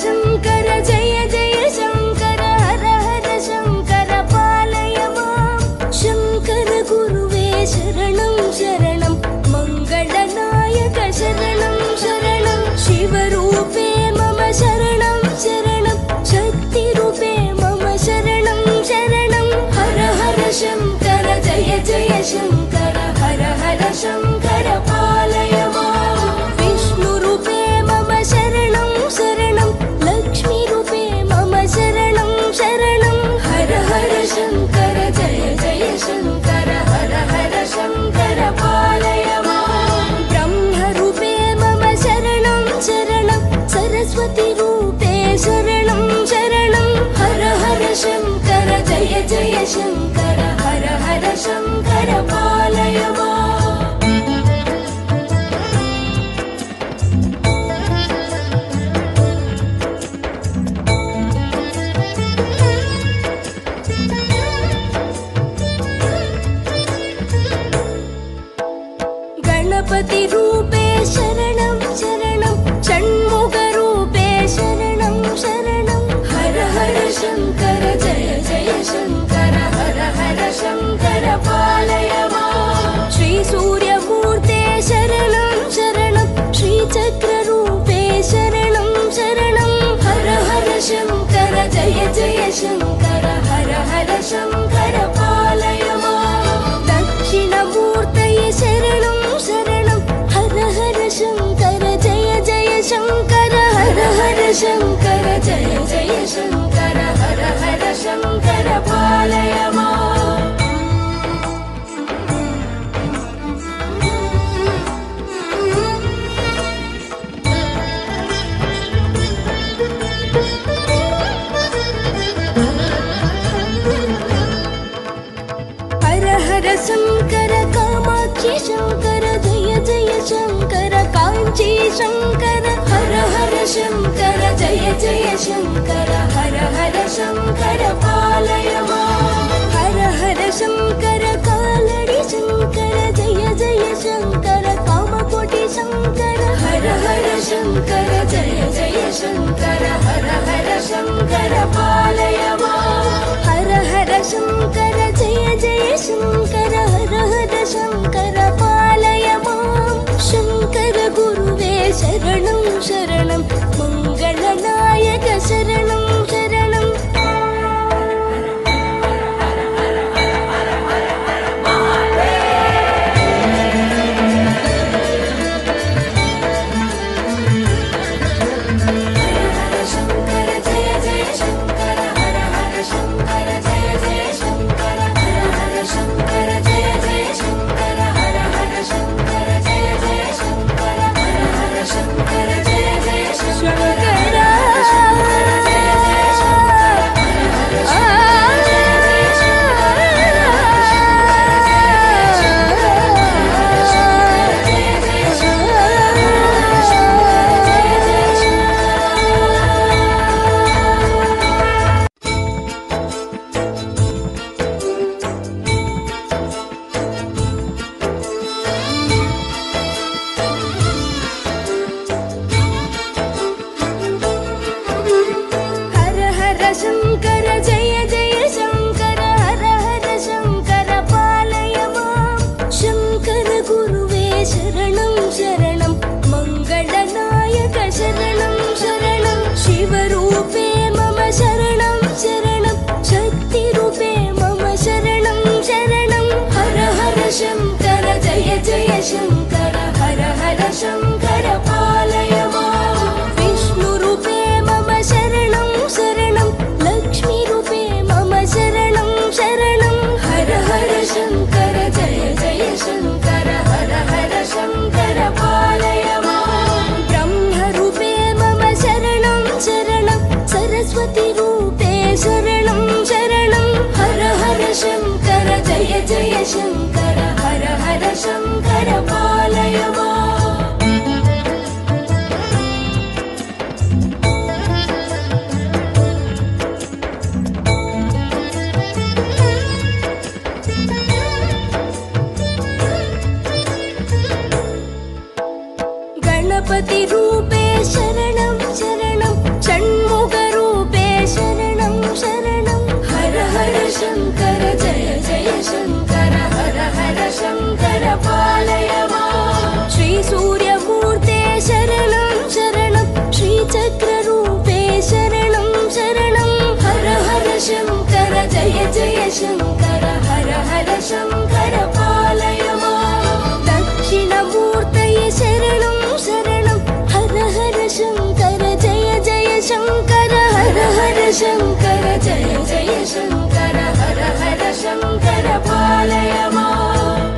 शङ्कर जय जय शङ्कर हर हर शङ्कर पालय मां शङ्कर गुरुवे शरणं शरणं मङ्गलनायक शरणं शरणं शिवरूपे मम शरणं शरणं शक्तिरूपे मम शरणं शरणं हर हर शङ्कर जय जय शङ्कर हर हर शङ्कर पालय मां विष्णुरूपे मम शरणं शरणं लक्ष्मीरूपे मम शरणं शरणं हर हर शङ्कर जय जय शङ्कर हर हर शङ्कर पालय मां ब्रह्मरूपे मम शरणं शरणं सरस्वतीरूपे शरणं शरणं हर हर शङ्कर जय जय शङ्कर हर हर शङ्कर पालय मां गणपतिरूपे शरणं शरणं षण्मुखरूपे शरणं शरणं हर हर शङ्कर जय जय शङ्कर हर हर शङ्कर पालय मां श्रीसूर्यमूर्ते शरणं शरणं श्रीचक्ररूपे शरणं शरणं हर हर शङ्कर जय जय शङ्कर हर हर शङ्कर पालय मां दक्षिणमूर्तये शरणं शरणं हर हर शङ्कर जय जय शङ्कर हर हर शङ्कर जय जय शङ्कर हर हर शङ्कर पालय मां हर हर शङ्कर कामाक्षी शङ्कर जय जय शङ्कर काञ्ची शङ्कर हर हर शङ्कर जय जय शङ्कर हर हर शङ्कर पालय मां हर हर शङ्कर कालडि शङ्कर जय जय शङ्कर कामकोटि शङ्कर हर हर शङ्कर जय जय शङ्कर हर हर शङ्कर पालय मां हर हर शङ्कर जय जय शङ्कर हर हर शङ्कर पालय मां शङ्कर गुरुवे शरणं शरणं मङ्गलनायक शरणं शरणं शङ्कर जय जय शङ्कर हर हर शङ्कर पालय मां शङ्कर गुरुवे शरणं शरणं मङ्गलनायक शरणं शरणं शिवरूपे मम शरणं शरणं शक्तिरूपे मम शरणं शरणं हर हर शङ्कर जय जय शङ्कर हर हर शङ्कर पालय मां विष्णुरूपे मम शरणं शरणं लक्ष्मीरूपे मम शरणं शरणं हर हर शङ्कर जय जय शङ्कर हर हर शङ्कर पालय मां ब्रह्मरूपे मम शरणं शरणं सरस्वतीरूपे शरणं शरणं हर हर शङ्कर जय जय शङ्कर हर हर शङ्कर पालय मां गणपतिरूपे शरणं शरणं शङ्कर जय जय शङ्कर हर हर शङ्कर पालय माम्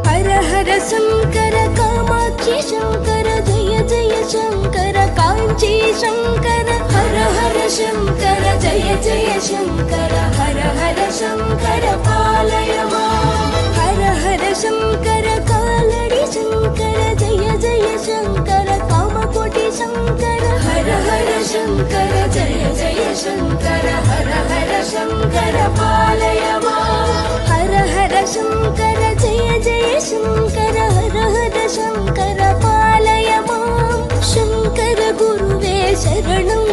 हर हर शङ्कर कामाक्षी शङ्कर जय जय शङ्कर काञ्ची शङ्कर हर हर शङ्कर जय जय शङ्कर हर हर शङ्कर पालय माम् हर हर शङ्कर कालडि शङ्कर जय जय शङ्कर कामकोटि शङ्कर हर हर शङ्कर जय जय शङ्कर हर हर शङ्कर पालय माम् हर हर शङ्कर जय जय शङ्कर हर हर शङ्कर पालय माम् शङ्कर गुरुवे शरणं